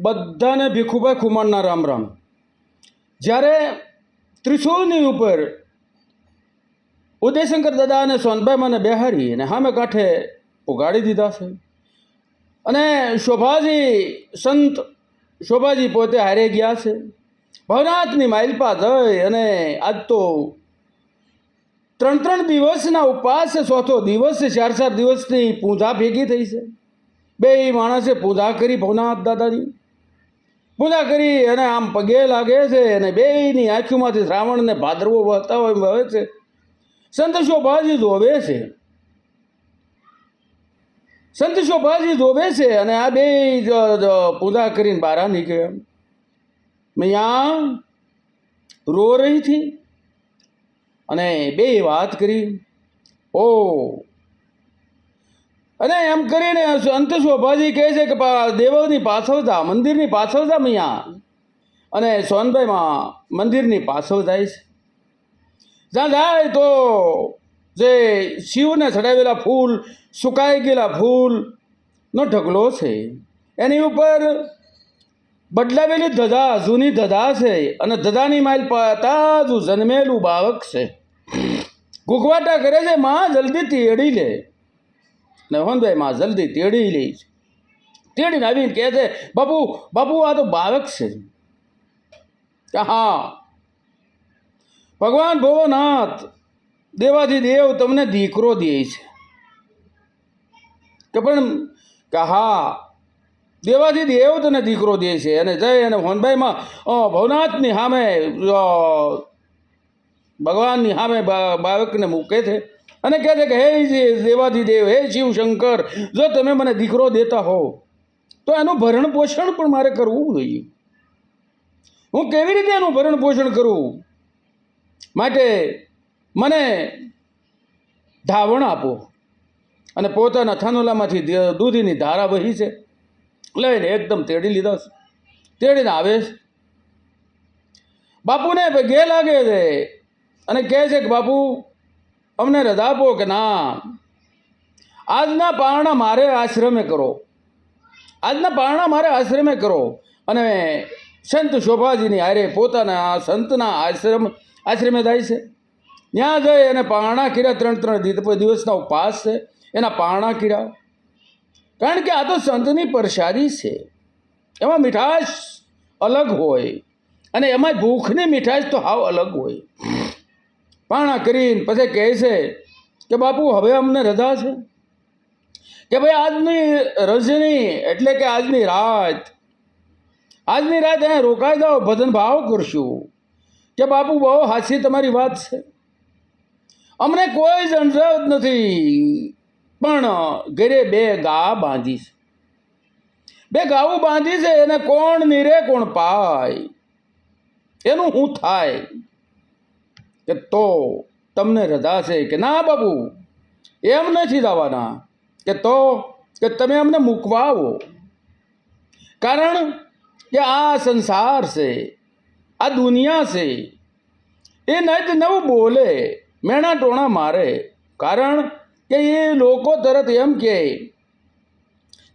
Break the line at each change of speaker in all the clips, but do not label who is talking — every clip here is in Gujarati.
બધાને ભીખુભાઈ ખુમાણના રામ રામ. જ્યારે ત્રિશુળની ઉપર ઉદયશંકર દાદા અને સોનભાઈ મને બેહારી અને સામે કાંઠે ઉગાડી દીધા છે. અને શોભાજી સંત શોભાજી પોતે હારે ગયા છે. ભવનાથની માઇલપા જઈ અને આજ તો 3 દિવસના ઉપવાસ છે. ચોથો દિવસ છે. 4 દિવસની પૂજા ભેગી થઈ છે. બે માણસે પૂજા કરી, ભવનાથ દાદાની પૂજા કરી અને આમ પગે લાગે છે અને બેયની આંખોમાંથી શ્રાવણ ને ભાદરવો વહતા હોય વહે છે. સંત શોભાજી જોવે છે, સંત શોભાજી જોવે છે અને આ બે પૂજા કરીને બહાર નીકળ્યા. મૈયા રો રહી થી અને બે વાત કરી. ઓ અને એમ કરીને સંત શોભાજી કહે છે કે દેવોની પાછળ જા, મંદિરની પાછળ જા મૈયા. અને સોનભાઈમાં મંદિરની પાછળ જાય છે. જ્યાં જાય તો જે શિવને ચડાવેલા ફૂલ, સુકાઈ ગયેલા ફૂલનો ઢગલો છે. એની ઉપર બદલાવેલી ધજા, જૂની ધજા છે અને ધજાની માઇલ તાજું જન્મેલું બાળક છે. ઘૂઘવાટા કરે છે, માં જલ્દી તેડી લે. ને હોનભાઈ માં જલ્દી તેડી લે છે. તેડીને આવીને કહે છે, બાપુ બાપુ આ તો બાળક છે. કે હા, ભગવાન ભોળાનાથ દેવાથી દેવ તમને દીકરો દે છે. કે પણ કે હા, દેવાથી દેવ તને દીકરો દે છે. અને જય અને હોનભાઈમાં ભવનાથની સામે ભગવાનની સામે બાળકને મૂકે છે અને કહે છે કે હે દેવાથી દેવ, હે શિવ શંકર, જો તમે મને દીકરો દેતા હો તો એનું ભરણ પોષણ પણ મારે કરવું જોઈએ. હું કેવી રીતે એનું ભરણ પોષણ કરું? માટે મને ધાવણ આપો. અને પોતાના થાનોલામાંથી દૂધીની ધારા વહી છે, લઈને એકદમ તેડી લીધા છે. તેડીને આવે છે, બાપુને પગે લાગે છે અને કહે છે કે બાપુ અમને રજા આપો. કે ના, આજના પારણા મારે આશ્રમે કરો, આજના પારણા મારે આશ્રમે કરો. અને સંત શોભાજીની હારે પોતાના સંતના આશ્રમે જાય છે. ત્યાં જઈ અને પારણા કર્યા. 3 દિવસના ઉપવાસ છે, એના પારણા કર્યા. કારણ કે આ તો સંતની પ્રસાદી છે, એમાં મીઠાશ અલગ હોય અને એમાં ભૂખની મીઠાશ તો હાવ અલગ હોય. પારણા કરીને પછી કહે છે કે બાપુ હવે અમને રજા છે. કે ભાઈ આજની રજની એટલે કે આજની રાત અહીંયા રોકાઈ જાઓ, ભજન ભાવ કરશું. કે બાપુ બહુ હાચી તમારી વાત છે, અમને કોઈ ઝંઝટ નથી, પણ ઘરે 2 ગા બાંધી છે. 2 ગાવું બાંધી છે, એને કોણ નીરે કોણ પાય, એનું શું થાય? કે તો તમને રજા છે. કે ના બાપુ એમ નથી જવાના. કે તો કે તમે અમને મૂકવા આવો. કારણ કે આ સંસાર છે, આ દુનિયા છે, એ નહીં નવું બોલે, મેણા ટોણા મારે. કારણ કે એ લોકો તરત એમ કે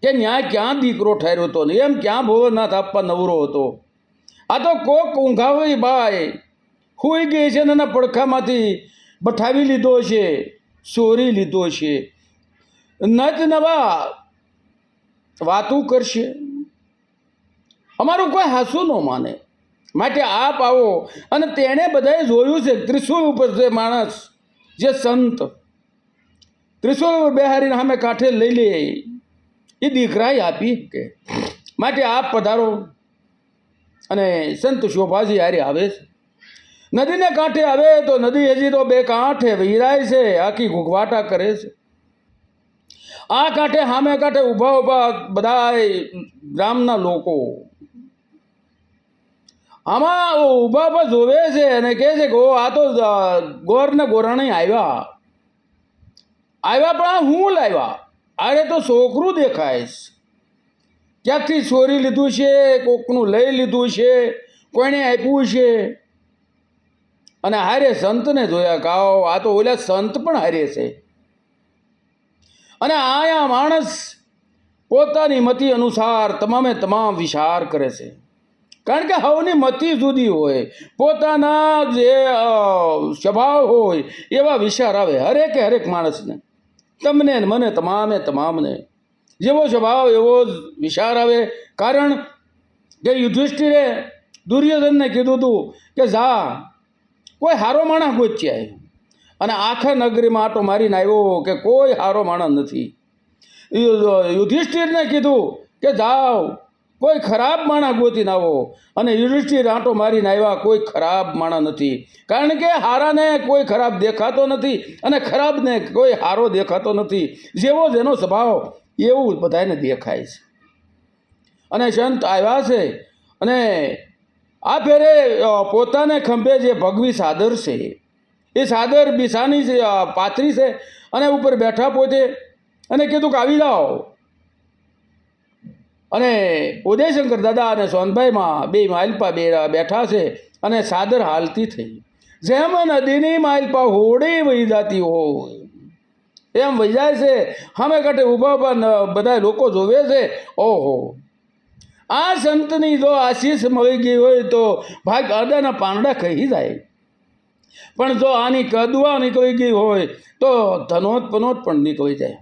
ન્યાય ક્યાં દીકરો ઠહેર્યો હતો ને એમ ક્યાં ભોળાનાથ આપવા નવરો હતો. આ તો કોક ઊંઘાવી બાય હુઈ ગઈ છે ને એના પડખામાંથી બઠાવી લીધો છે, ચોરી લીધો છે. નત નવા વાતું કરશે, અમારું કોઈ હાસું ન માને. માટે આપ આવો. અને તેણે બધાએ જોયું છે ત્રિશુળ ઉપર જે માણસ, જે સંત ત્રિશુળ બેહારીને સામે કાંઠે લઈ લે, એ દીકરાએ આપી કે માટે આપ પધારો. અને સંત શોભાજી હારે આવે છે. નદીને કાંઠે આવે તો નદી હજી તો 2 કાંઠે વિરાય છે, આખી ઘૂઘવાટા કરે છે. આ કાંઠે સામે કાંઠે ઊભા ઊભા બધા ગામના લોકો આમાં ઊભા ઊભા જોવે છે અને કહે છે કે આ તો ગોર ને ગોરાણી આવ્યા પણ હું લાવ્યા? અરે તો છોકરું દેખાય છે, ક્યાંકથી ચોરી લીધું છે, કોકનું લઈ લીધું છે, કોઈને આપ્યું છે. અને હારે સંતને જોયા કે આ તો ઓલા સંત પણ હારે છે. અને આયા માણસ પોતાની મતિ અનુસાર તમામે તમામ વિચાર કરે છે. કારણ કે હવની મતિ જુદી હોય, પોતાના જે સ્વભાવ હોય એવા વિચાર આવે હરેક માણસને, તમને ને મને તમામને જેવો સ્વભાવ એવો જ વિચાર આવે. કારણ કે યુધિષ્ઠિરે દુર્યોધનને કીધું હતું કે જા કોઈ હારો માણસ ગોતી આય, અને આખા નગરીમાં આટો મારીને આવ્યો કે કોઈ હારો માણસ નથી. યુધિષ્ઠિરને કીધું કે જાઓ કોઈ ખરાબ માણસ ગોતીને આવો, અને યુધિષ્ઠિર આંટો મારીને આવ્યા, કોઈ ખરાબ માણસ નથી. કારણ કે હારાને કોઈ ખરાબ દેખાતો નથી અને ખરાબને કોઈ હારો દેખાતો નથી. જેવો જેનો સ્વભાવ એવું બધાને દેખાય છે. અને સંત આવ્યા છે, અને આ ફેરે પોતાને ખંભે જે ભગવી સાદર છે એ સાદર બિસાની છે, પાથરી છે, અને ઉપર બેઠા પોતે, અને કીધું કે આવી જાઓ. અને ઉદયશંકર દાદા અને સોનભાઈમાં બે માલપા બેઠા છે, અને સાદર હાલતી થઈ જેમ નદીની માલપા હોડી વહી જતી હોય એમ વહી જાય છે. સામે કાંઠે ઊભા બધા લોકો જોવે છે. ઓહો, આ સંતની જો આશીષ મળી ગઈ હોય તો ભાગ અદાના પાંદડા કહી જાય, પણ જો આની કદવા નીકળી ગઈ હોય તો ધનોત પનોત પણ નીકળી જાય.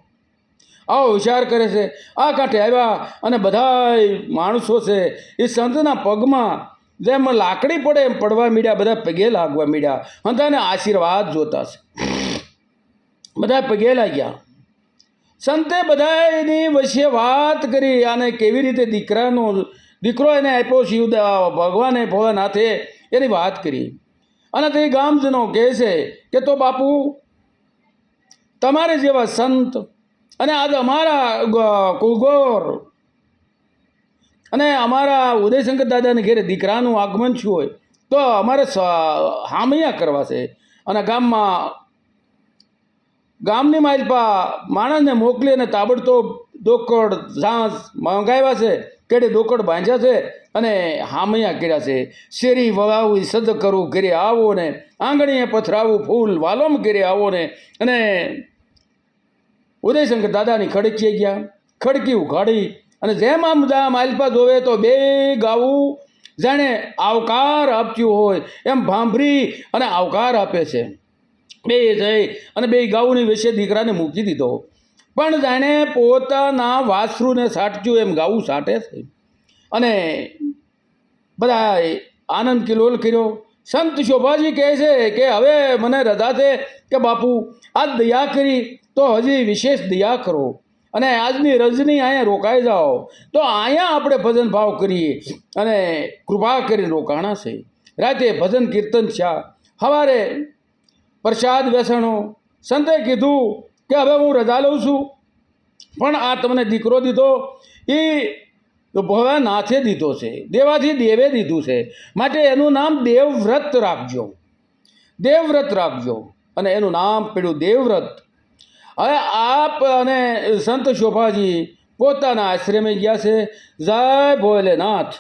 આવો વિચાર કરે છે. આ કાંઠે આવ્યા અને બધા માણસો છે એ સંતના પગમાં જેમ લાકડી પડે એમ પડવા મીડ્યા, બધા પગે લાગવા મીડ્યા, અંધાને આશીર્વાદ જોતા છે. બધા પગે લાગ્યા. સંતે બધાની વચ્ચે વાત કરી, અને કેવી રીતે દીકરો એને આપ્યો શિવ ભગવાને ભોળાનાથે એની વાત કરી. અને તે ગામજનો કહે છે કે તો બાપુ તમારે જેવા સંત, અને આજ અમારા કુલગોર અને અમારા ઉદયશંકર દાદાને ઘેરે દીકરાનું આગમન થયું હોય તો અમારે હામૈયા કરવા છે. અને ગામની માલપા માણસને મોકલી અને તાબડતોબ દોકડ ઝાંસ મંગાવ્યા છે, કેડે દોકડ બાંધ્યા છે, અને હામૈયા કર્યા છે. શેરી વળાવું, સદ કરું ઘરે આવો ને, આંગણીએ પથરાવું ફૂલ વાલોમ ઘરે આવો ને. અને ઉદયશંકર દાદાની ખડકી ગયા, ખડકી ઉઘાડી, અને જેમ આમ માલપા જોવે તો બે ગાવું જાણે આવકાર આપ્યું હોય એમ ભાંભરી અને આવકાર આપે છે. બે જઈ અને બે ગાઉની વિશે દીકરાને મૂકી દીધો, પણ જાણે પોતાના વાસરુને સાટચ્યું એમ ગાવું સાટે છે. અને બધા આનંદ કિલોલ કર્યો. સંત શોભાજી કહે છે કે હવે મને રજા છે કે બાપુ આજ દયા કરી તો હજી વિશેષ દયા કરો, અને આજની રજની અહીંયા રોકાઈ જાઓ. તો અહીંયા આપણે ભજન ભાવ કરીએ, અને કૃપા કરીને રોકાણા છે. રાતે ભજન કીર્તન થયા, સવારે પ્રસાદ બેસણો. સંતે કીધું કે હવે હું રજા લઉં છું, પણ આ તમને દીકરો દીધો એ ભોળાનાથે દીધો છે, દેવાથી દેવે દીધું છે, માટે એનું નામ દેવવ્રત રાખજો, દેવવ્રત રાખજો. અને એનું નામ પડ્યું દેવવ્રત. હવે આપ અને સંત શોભાજી પોતાના આશ્રમે ગયા છે. જય ભોલેનાથ.